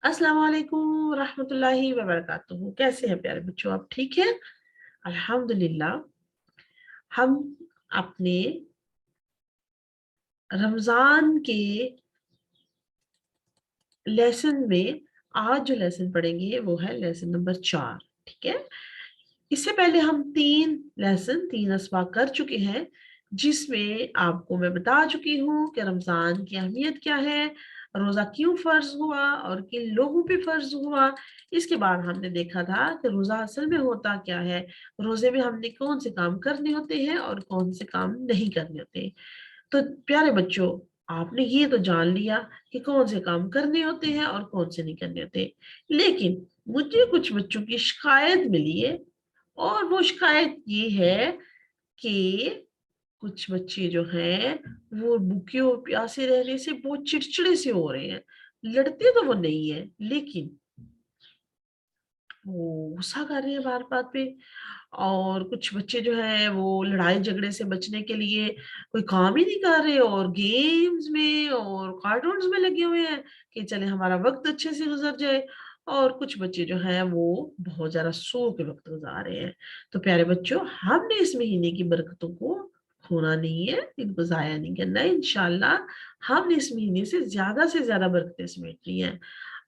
अस्सलाम वालेकुम रहमतुल्लाहि व बरकातुहू। कैसे हैं प्यारे बच्चों, आप ठीक हैं? अल्हम्दुलिल्लाह। हम अपने रमजान के लेसन में आज जो लेसन पढ़ेंगे वो है लेसन नंबर 4। ठीक है, इससे पहले हम 3 असबाक कर चुके हैं, जिसमें आपको मैं बता चुकी हूँ कि रमजान की अहमियत क्या है, रोजा क्यों फर्ज हुआ और किन लोगों पे फर्ज हुआ। इसके बाद हमने देखा था कि रोजा असल में होता क्या है, रोजे में हमने कौन से काम करने होते हैं और कौन से काम नहीं करने होते। तो प्यारे बच्चों, आपने ये तो जान लिया कि कौन से काम करने होते हैं और कौन से नहीं करने होते, लेकिन मुझे कुछ बच्चों की शिकायत मिली है, और वो शिकायत ये है कि कुछ बच्चे जो हैं वो भूखे और प्यासे रहने से बहुत चिड़चिड़े से हो रहे हैं। लड़ते तो वो नहीं है, लेकिन वो गुस्सा कर रहे हैं बात बात पे। और कुछ बच्चे जो हैं वो लड़ाई झगड़े से बचने के लिए कोई काम ही नहीं कर रहे और गेम्स में और कार्टून्स में लगे हुए हैं कि चले हमारा वक्त अच्छे से गुजर जाए। और कुछ बच्चे जो हैं वो बहुत ज्यादा सो के वक्त गुजार रहे हैं। तो प्यारे बच्चों, हमने इस महीने की बरकतों को खोना नहीं है, इनको जाया नहीं करना है। इंशाल्लाह हमने इस महीने से ज्यादा बरकतें समेटनी है।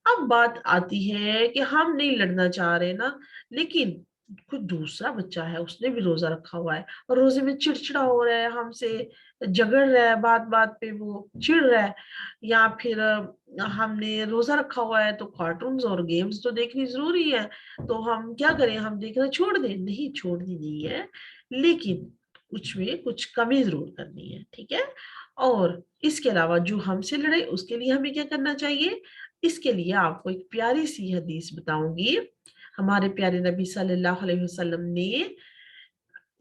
अब बात आती है कि हम नहीं लड़ना चाह रहे ना, लेकिन कोई दूसरा बच्चा है, उसने भी रोजा रखा हुआ है और रोजे में चिड़चिड़ा हो रहा है, हमसे झगड़ रहा है, बात बात पे वो चिढ़ रहा है। या फिर हमने रोजा रखा हुआ है तो कार्टून्स और गेम्स तो देखनी जरूरी है, तो हम क्या करें, हम देखना छोड़ दें? नहीं, छोड़नी नहीं है, लेकिन कुछ में कुछ कमी जरूर करनी है। ठीक है, और इसके अलावा जो हमसे लड़े उसके लिए हमें क्या करना चाहिए, इसके लिए आपको एक प्यारी सी हदीस बताऊंगी। हमारे प्यारे नबी सल्लल्लाहु अलैहि वसल्लम ने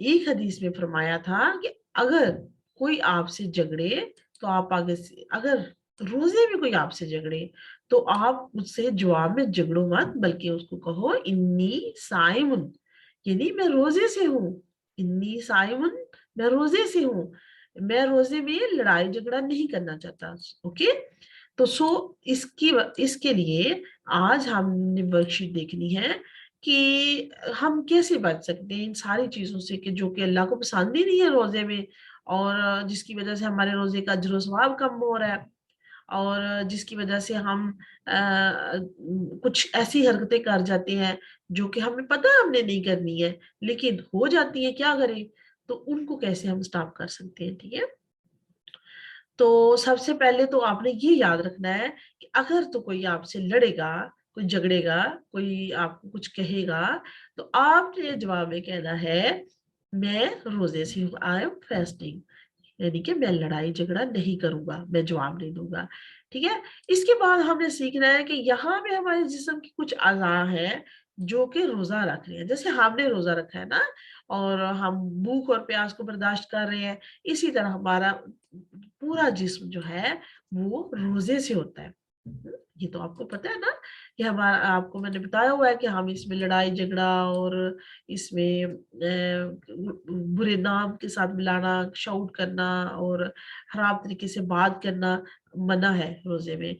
एक हदीस में फरमाया था कि अगर कोई आपसे झगड़े तो आप आगे से, अगर रोजे में कोई आपसे झगड़े तो आप उससे जवाब में झगड़ो मत, बल्कि उसको कहो इन्नी साइमुन, यानी मैं रोजे से हूँ। इन्नी साइमुन, मैं रोजे से हूँ, मैं रोजे में लड़ाई झगड़ा नहीं करना चाहता। ओके, तो इसकी इसके लिए आज हमने वर्कशीट देखनी है कि हम कैसे बच सकते हैं इन सारी चीजों से कि जो कि अल्लाह को पसंद ही नहीं है रोजे में, और जिसकी वजह से हमारे रोजे का अजर सवाब कम हो रहा है, और जिसकी वजह से हम कुछ ऐसी हरकतें कर जाते हैं जो कि हमें पता है हमने नहीं करनी है, लेकिन हो जाती है, क्या करें। तो उनको कैसे हम स्टॉप कर सकते हैं। ठीक है, तो सबसे पहले तो आपने ये याद रखना है कि अगर तो कोई आपसे लड़ेगा, कोई झगड़ेगा, कोई आपको कुछ कहेगा, तो आपने जवाब में कहना है मैं रोजे से हूँ, आई एम फास्टिंग, यानी कि मैं लड़ाई झगड़ा नहीं करूंगा, मैं जवाब नहीं दूंगा। ठीक है, इसके बाद हमने सीखना है कि यहाँ पे हमारे जिस्म की कुछ अज़ा है जो कि रोजा रख रहे हैं, जैसे हमने रोजा रखा है ना, और हम भूख और प्यास को बर्दाश्त कर रहे हैं, इसी तरह हमारा पूरा जिस्म जो है वो रोजे से होता है। ये तो आपको पता है ना कि हमारा, आपको मैंने बताया हुआ है कि हम इसमें लड़ाई झगड़ा और इसमें बुरे नाम के साथ मिलाना, शाउट करना और खराब तरीके से बात करना मना है रोजे में।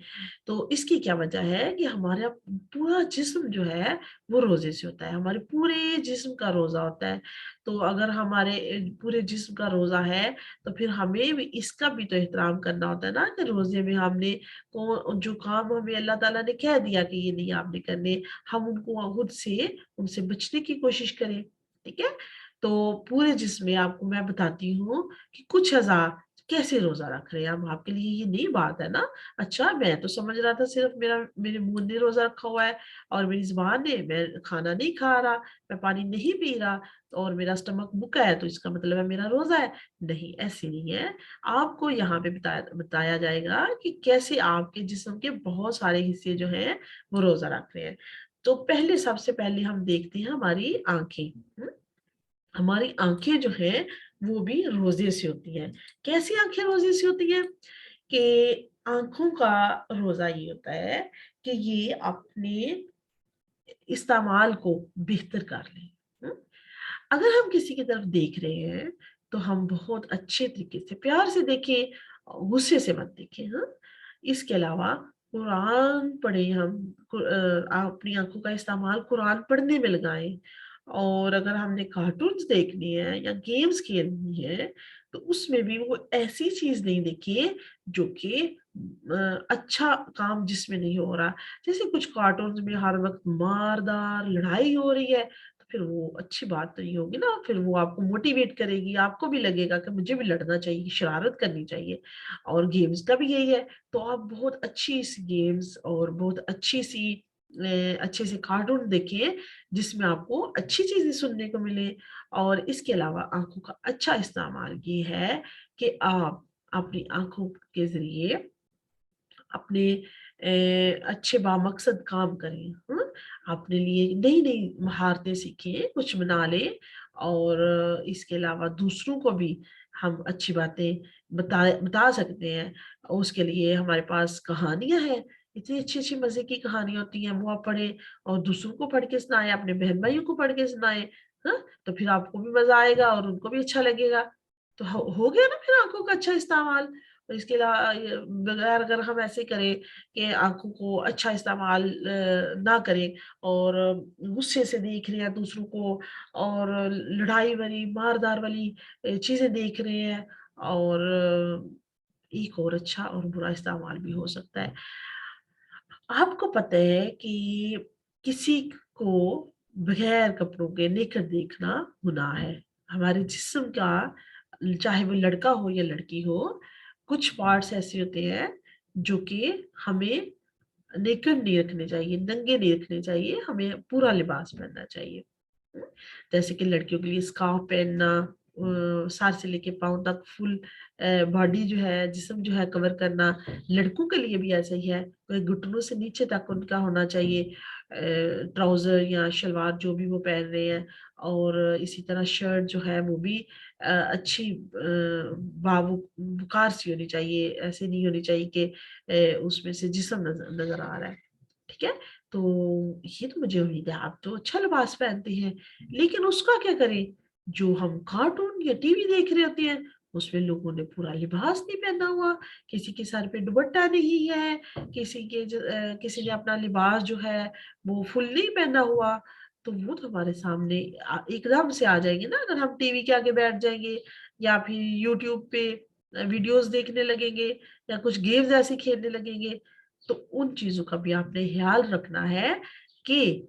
तो इसकी क्या वजह है कि हमारा पूरा जिस्म जो है वो रोजे से होता है, हमारे पूरे जिस्म का रोजा होता है। तो अगर हमारे पूरे जिस्म का रोजा है तो फिर हमें भी इसका भी तो एहतराम करना होता है ना, कि रोजे में हमने जो काम हमें अल्लाह ताला ने कह दिया कि ये नहीं आपने करने, हम उनको खुद से उनसे बचने की कोशिश करें। ठीक है, तो पूरे जिस्म में आपको मैं बताती हूँ कि कुछ अज़ा कैसे रोजा रख रहे हैं हम, आपके लिए ये नई बात है ना। अच्छा, मैं तो समझ रहा था सिर्फ मेरे मुंह ने रोजा रखा हुआ है और मेरी जुबान ने, मैं खाना नहीं खा रहा, मैं पानी नहीं पी रहा, और मेरा स्टमक भूखा है तो इसका मतलब है मेरा रोजा है। नहीं, ऐसे नहीं है। आपको यहाँ पे बताया बताया जाएगा कि कैसे आपके जिस्म के बहुत सारे हिस्से जो हैं वो रोजा रख रहे हैं। तो पहले, सबसे पहले हम देखते हैं हमारी आंखें। हमारी आंखें जो हैं वो भी रोजे से होती हैं। कैसी आंखें रोजे से होती हैं कि आंखों का रोजा ये होता है कि ये अपने इस्तेमाल को बेहतर कर लें। हम्म? अगर हम किसी की तरफ देख रहे हैं तो हम बहुत अच्छे तरीके से प्यार से देखें, गुस्से से मत देखें। हाँ, इसके अलावा कुरान पढ़ें हम, अपनी आँखों का इस्तेमाल कुरान पढ़ने में लगाएँ। और अगर हमने कार्टून्स देखनी है या गेम्स खेलनी है, तो उसमें भी वो ऐसी चीज़ नहीं देखें जो कि अच्छा काम जिसमें नहीं हो रहा। जैसे कुछ कार्टून्स में हर वक़्त मार-धार, लड़ाई हो रही है, तो फिर वो अच्छी बात तो नहीं होगी ना, फिर वो आपको मोटिवेट करेगी, आपको भी लगेगा कि मुझे भी लड़ना चाहिए, शरारत करनी चाहिए। और गेम्स का भी यही है, तो आप बहुत अच्छी-सी गेम्स और बहुत अच्छी-सी अच्छे से कार्टून देखिए, जिसमें आपको अच्छी चीज़ें सुनने को मिले। और इसके अलावा आँखों का अच्छा इस्तेमाल ये है कि आप अपनी आँखों के ज़रिए अपने अच्छे बामकसद काम करें, हाँ? अपने लिए नई-नई महारतें सीखें, कुछ बना लें। और इसके अलावा दूसरों को भी हम अच्छी बातें बता सकते हैं। उसके लिए हमारे पास कहानियाँ हैं, इतनी अच्छी-अच्छी मज़े की कहानियाँ होती हैं, वो आप पढ़ें और दूसरों को पढ़ के सुनाएँ, अपने बहन-भाइयों को पढ़ के सुनाएँ, हाँ? तो फिर आपको भी मज़ा आएगा और उनको भी अच्छा लगेगा। तो हो गया ना फिर आँखों का अच्छा इस्तेमाल। और इसके अलावा बगैर अगर हम ऐसे करें कि आँखों को अच्छा इस्तेमाल ना करें और गुस्से से देख रहे हैं दूसरों को और लड़ाई वाली, मार-धार वाली चीज़ें देख रहे हैं। और एक और अच्छा और बुरा इस्तेमाल भी हो सकता है। आपको पता है कि किसी को बगैर कपड़ों के नेकेड देखना गुनाह है। हमारे जिस्म का, चाहे वो लड़का हो या लड़की हो, कुछ पार्ट्स ऐसे होते हैं जो कि हमें नेकेड नहीं रखने चाहिए, नंगे नहीं रखने चाहिए, हमें पूरा लिबास पहनना चाहिए। हुँ? जैसे कि लड़कियों के लिए स्कार्फ पहनना, सर से लेके पाँव तक फुल बॉडी जो है, जिस्म जो है कवर करना। लड़कों के लिए भी ऐसा ही है, घुटनों से नीचे तक उनका होना चाहिए ट्राउज़र या शलवार जो भी वो पहन रहे हैं। और इसी तरह शर्ट जो है वो भी अच्छी बुखार सी होनी चाहिए, ऐसे नहीं होनी चाहिए कि उसमें से जिस्म नज़र नज़र आ रहा है। ठीक है? तो ये तो मुझे उम्मीद है आप तो अच्छा लिबास पहनते हैं, लेकिन उसका क्या करें? जो हम कार्टून या टीवी देख रहे होते हैं, उसमें लोगों ने पूरा लिबास नहीं पहना हुआ, किसी के सर पे दुपट्टा नहीं है, किसी ने अपना लिबास जो है वो फुल नहीं पहना हुआ, तो वो तो हमारे सामने एकदम से आ जाएँगे ना अगर हम टीवी के आगे बैठ जाएँगे या फिर यूट्यूब पे वीडियोज़ देखने लगेंगे या कुछ गेम्स ऐसे खेलने लगेंगे। तो उन चीज़ों का भी आपने ख़्याल रखना है कि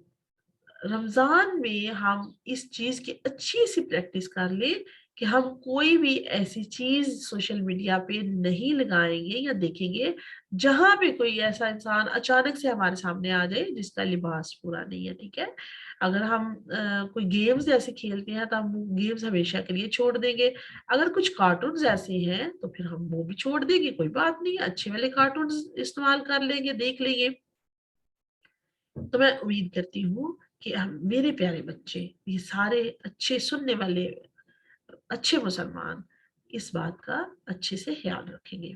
रमज़ान में हम इस चीज़ की अच्छी-सी प्रैक्टिस कर लें कि हम कोई भी ऐसी चीज़ सोशल मीडिया पे नहीं लगाएँगे या देखेंगे, जहाँ पे कोई ऐसा इंसान अचानक से हमारे सामने आ जाए जिसका लिबास पूरा नहीं है, ठीक है? अगर हम कोई गेम्स ऐसे खेलते हैं तो हम वो गेम्स हमेशा के लिए छोड़ देंगे। अगर कुछ कार्टून्स ऐसे हैं तो फिर हम वो भी छोड़ देंगे, कोई बात नहीं, अच्छे वाले कार्टून्स इस्तेमाल कर लेंगे, देख लेंगे। तो मैं उम्मीद करती हूँ कि मेरे प्यारे बच्चे, ये सारे अच्छे सुनने वाले अच्छे मुसलमान इस बात का अच्छे से ख़्याल रखेंगे।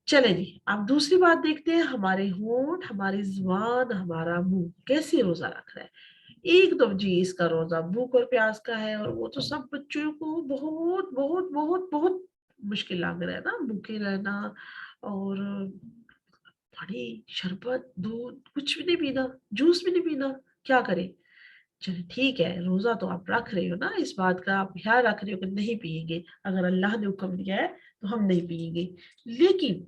चलें जी, अब दूसरी बात देखते हैं हमारे होंठ, हमारी ज़ुबान, हमारा मुँह कैसे रोज़ा रख रहा है। एक तो जी इसका रोज़ा भूख और प्यास का है और वो तो सब बच्चों को बहुत, बहुत, बहुत, बहुत मुश्किल लग रहा है ना, भूखे रहना। और पानी, शरबत, दूध कुछ भी नहीं पीना, जूस भी नहीं पीना, क्या करें? चलिए ठीक है, रोज़ा तो आप रख रहे हो ना, इस बात का आप ख़्याल रख रहे हो कि नहीं पिएँगे, अगर अल्लाह ने हुक्म दिया है तो हम नहीं पिएँगे। लेकिन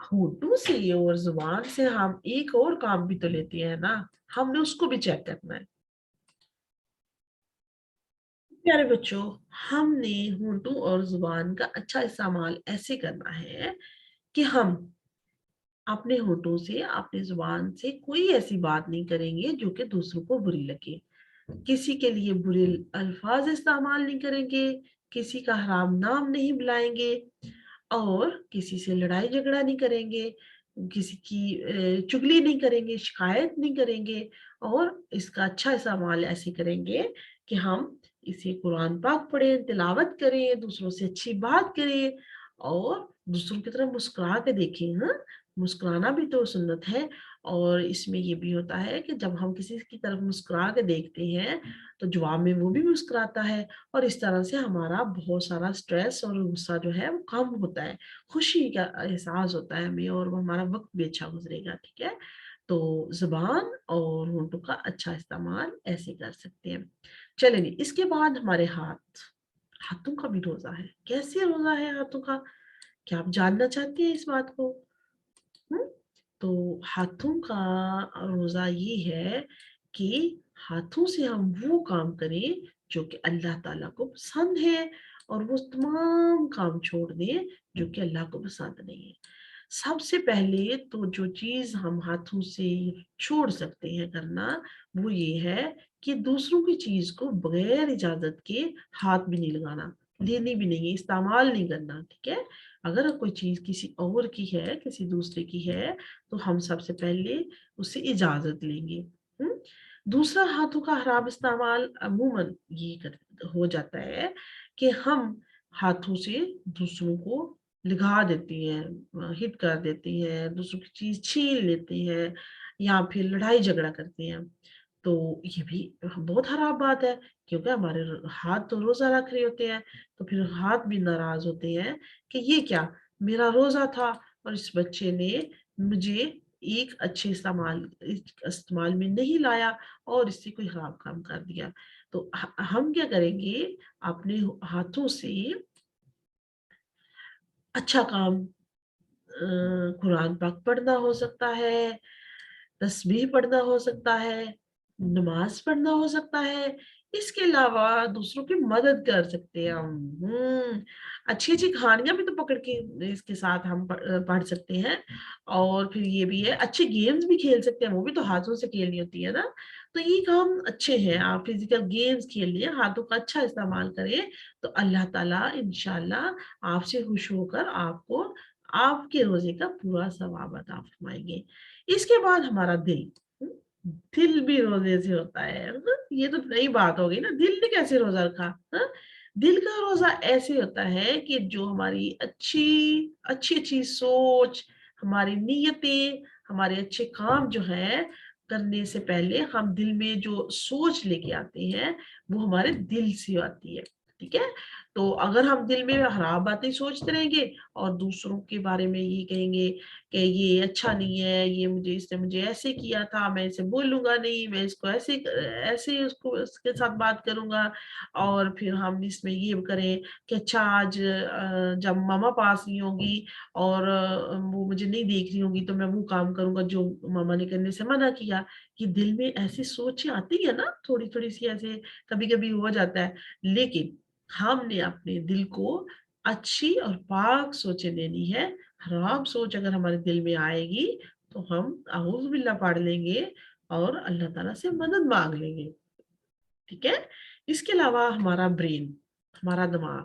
होठों से और ज़ुबान से हम एक और काम भी तो लेते हैं ना, हमने उसको भी चेक करना है। प्यारे बच्चों, हमने होठों और ज़ुबान का अच्छा इस्तेमाल ऐसे करना है कि हम अपने होठों से, अपनी ज़ुबान से कोई ऐसी बात नहीं करेंगे जो कि दूसरों को बुरी लगे। किसी के लिए बुरे अल्फाज इस्तेमाल नहीं करेंगे, किसी का हराम नाम नहीं बुलाएँगे और किसी से लड़ाई झगड़ा नहीं करेंगे, किसी की चुगली नहीं करेंगे, शिकायत नहीं करेंगे। और इसका अच्छा इस्तेमाल ऐसे करेंगे कि हम इसे कुरान पाक पढ़ें, तिलावत करें, दूसरों से अच्छी बात करें और दूसरों की तरफ मुस्कुरा के देखें, हाँ? मुस्कुराना भी तो सुन्नत है और इसमें ये भी होता है कि जब हम किसी की तरफ मुस्कुरा के देखते हैं, तो जवाब में वो भी मुस्कुराता है और इस तरह से हमारा बहुत सारा स्ट्रेस और गुस्सा जो है वो कम होता है। खुशी का एहसास होता है हमें और वो हमारा वक़्त भी अच्छा गुज़रेगा, ठीक है? तो ज़ुबान और होंठों का अच्छा इस्तेमाल ऐसे कर सकते हैं। चलिए इसके बाद हमारे हाथ, हाथों का भी रोज़ा है। कैसे रोज़ा है हाथों का? क्या आप जानना चाहती हैं इस बात को? हुँ? तो हाथों का रोज़ा ये है कि हाथों से हम वो काम करें जो कि अल्लाह ताला को पसंद है और वो तमाम काम छोड़ दें जो कि अल्लाह को पसंद नहीं है। सबसे पहले तो जो चीज़ हम हाथों से छोड़ सकते हैं करना, वो ये है कि दूसरों की चीज़ को बगैर इजाज़त के हाथ भी नहीं लगाना, लेनी भी नहीं है, इस्तेमाल नहीं करना, ठीक है? अगर कोई चीज़ किसी और की है, किसी दूसरे की है, तो हम सबसे पहले उससे इजाज़त लेंगे। हुँ? दूसरा हाथों का खराब इस्तेमाल अमूमन ये कर हो जाता है कि हम हाथों से दूसरों को लगा देती हैं, हिट कर देती हैं, दूसरों की चीज़ छीन लेती हैं या फिर लड़ाई झगड़ा करती हैं। तो ये भी बहुत खराब बात है क्योंकि हमारे हाथ तो रोज़ा रख रहे होते हैं, तो फिर हाथ भी नाराज़ होते हैं कि ये क्या मेरा रोज़ा था और इस बच्चे ने मुझे एक अच्छे इस्तेमाल में नहीं लाया और इससे कोई खराब काम कर दिया। तो हम क्या करेंगे अपने हाथों से अच्छा काम कुरान पाक पढ़ना हो सकता है, तस्बीह पढ़ना हो सकता है, नमाज़ पढ़ना हो सकता है, इसके अलावा दूसरों की मदद कर सकते हैं हम। अच्छी-अच्छी कहानियाँ भी तो पकड़ के इसके साथ हम पढ़ सकते हैं और फिर ये भी है अच्छे गेम्स भी खेल सकते हैं, वो भी तो हाथों से खेलनी होती है ना। तो ये काम अच्छे हैं, आप फिज़िकल गेम्स खेलिए, हाथों का अच्छा इस्तेमाल करें, तो अल्लाह ताला इंशाअल्लाह आपसे खुश होकर आपको आपके रोज़े का पूरा सवाब अता फरमाएँगे। इसके बाद हमारा दिल, हुँ, दिल भी रोज़े से होता है ना? ये तो नई बात हो गई ना, दिल ने कैसे रोज़ा रखा? हाँ? दिल का रोज़ा ऐसे होता है कि जो हमारी अच्छी-अच्छी सोच, हमारी नीयतें, हमारे अच्छे काम जो हैं, करने से पहले हम दिल में जो सोच लेके आते हैं, वो हमारे दिल से आती है, ठीक है? तो अगर हम दिल में खराब बातें सोचते रहेंगे और दूसरों के बारे में ये कहेंगे कि ये अच्छा नहीं है, ये मुझे इसने मुझे ऐसे किया था, मैं इसे बोलूँगा नहीं, मैं इसको ऐसे उसको उसके साथ बात करूँगा और फिर हम इसमें ये करें कि अच्छा आज जब मम्मा पास नहीं होंगी और वो मुझे नहीं देख रही होंगी तो मैं वो काम करूँगा जो मम्मा ने करने से मना किया। ये दिल में ऐसी सोचें आती है ना, थोड़ी-थोड़ी सी ऐसे कभी-कभी हो जाता है। लेकिन हमने अपने दिल को अच्छी और पाक सोचें लेनी है। हराम सोच अगर हमारे दिल में आएगी, तो हम अऊज़ु बिल्लाह पढ़ लेंगे और अल्लाह ताला से मदद माँग लेंगे, ठीक है? इसके अलावा हमारा ब्रेन, हमारा दिमाग,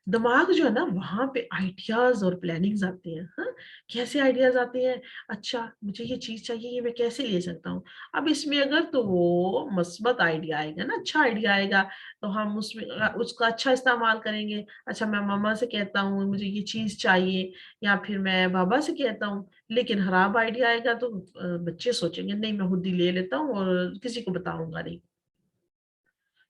दिमाग जो है ना वहाँ पे आइडियाज़ और प्लानिंग्स आते हैं, हाँ? कैसे आइडियाज़ आते हैं? अच्छा मुझे ये चीज़ चाहिए, ये मैं कैसे ले सकता हूँ? अब इसमें अगर तो वो मस्बत आइडिया आएगा ना, अच्छा आइडिया आएगा, तो हम उसमें उसका अच्छा इस्तेमाल करेंगे। अच्छा मैं मम्मा से कहता हूँ मुझे ये चीज़ चाहिए या फिर मैं बाबा से कहता हूँ, लेकिन खराब आइडिया आएगा तो बच्चे सोचेंगे नहीं मैं खुद ही ले लेता हूँ और किसी को बताऊँगा नहीं।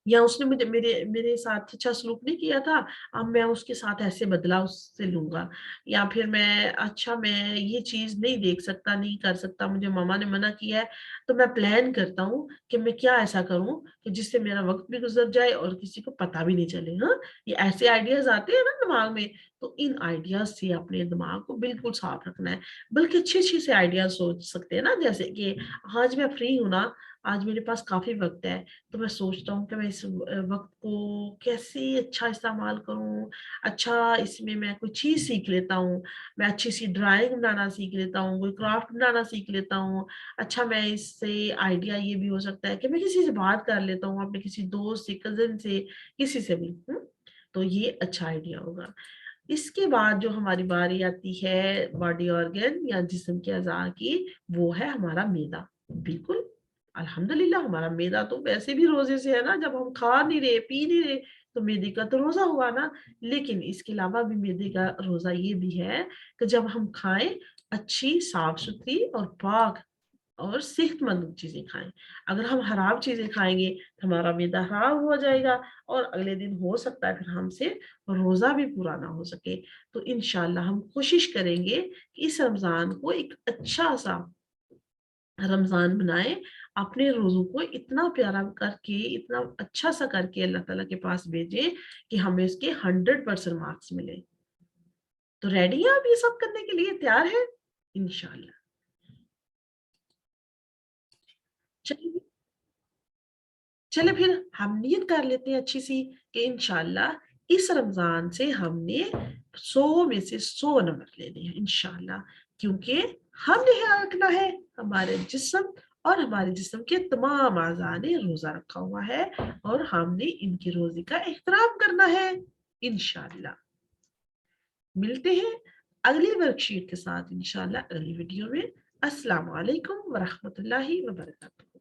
या उसने मुझे मेरे मेरे साथ अच्छा सलूक नहीं किया था, अब मैं उसके साथ ऐसे बदला उससे लूँगा। या फिर मैं ये चीज़ नहीं देख सकता, नहीं कर सकता, मुझे मम्मा ने मना किया है, तो मैं प्लान करता हूँ कि मैं क्या ऐसा करूँ कि जिससे मेरा वक़्त भी गुज़र जाए और किसी को पता भी नहीं चले, हाँ? ये ऐसे आइडियाज़ आते हैं ना दिमाग में, तो इन आइडियाज़ से अपने दिमाग को बिल्कुल साफ रखना है। बल्कि अच्छे-अच्छे से आइडियाज़ सोच सकते हैं ना, जैसे कि आज मैं फ्री हूँ ना, आज मेरे पास काफ़ी वक़्त है, तो मैं सोचता हूँ कि मैं इस वक़्त को कैसे अच्छा इस्तेमाल करूँ, अच्छा इसमें मैं कोई चीज़ सीख लेता हूँ, मैं अच्छी-सी ड्राइंग बनाना सीख लेता हूँ, कोई क्राफ्ट बनाना सीख लेता हूँ। अच्छा मैं इससे आइडिया ये भी हो सकता है कि मैं किसी से बात कर लेता हूँ, अपने किसी दोस्त से, कज़िन से, किसी से भी, हुँ? तो ये अच्छा आइडिया होगा। इसके बाद जो हमारी बारी आती है बॉडी ऑर्गन या जिस्म के अज़ा की, वो है हमारा मैदा। बिल्कुल, अल्हम्दुलिल्लाह हमारा मैदा तो वैसे भी रोज़े से है ना, जब हम खा नहीं रहे, पी नहीं रहे, तो मैदे का तो रोज़ा हुआ ना, लेकिन इसके अलावा भी मैदे का रोज़ा ये भी है कि जब हम खाएँ अच्छी साफ-सुथरी और पाक और सेहतमंद चीज़ें खाएँ। अगर हम हराम चीज़ें खाएँगे तो हमारा मैदा खराब हो जाएगा और अगले दिन हो सकता है फिर हमसे रोज़ा भी पूरा ना हो सके। तो इंशाअल्लाह हम कोशिश करेंगे कि इस रमज़ान को एक अच्छा-सा रमज़ान बनाएँ, अपने रोज़ों को इतना प्यारा करके, इतना अच्छा-सा करके अल्लाह ताला के पास भेजें कि हमें उसके 100% मार्क्स मिले। तो रेडी हैं आप ये सब करने के लिए, तैयार हैं? इंशाअल्लाह। चलिए चलें फिर हम नियत कर लेते हैं अच्छी-सी कि इंशाअल्लाह इस रमज़ान से हमने 100 में से 100 नंबर लेने हैं इंशाअल्लाह, क्योंकि हमने ख़्याल रखना है हमारे जिस्म और हमारे जिस्म के तमाम अज़ा ने रोज़ा रखा हुआ है और हमने इनकी रोज़े का एहतराम करना है इंशाअल्लाह। मिलते हैं अगली वर्कशीट के साथ इंशाअल्लाह अगली वीडियो में। अस्सलामु अलैकुम व रहमतुल्लाहि व बरकातहू।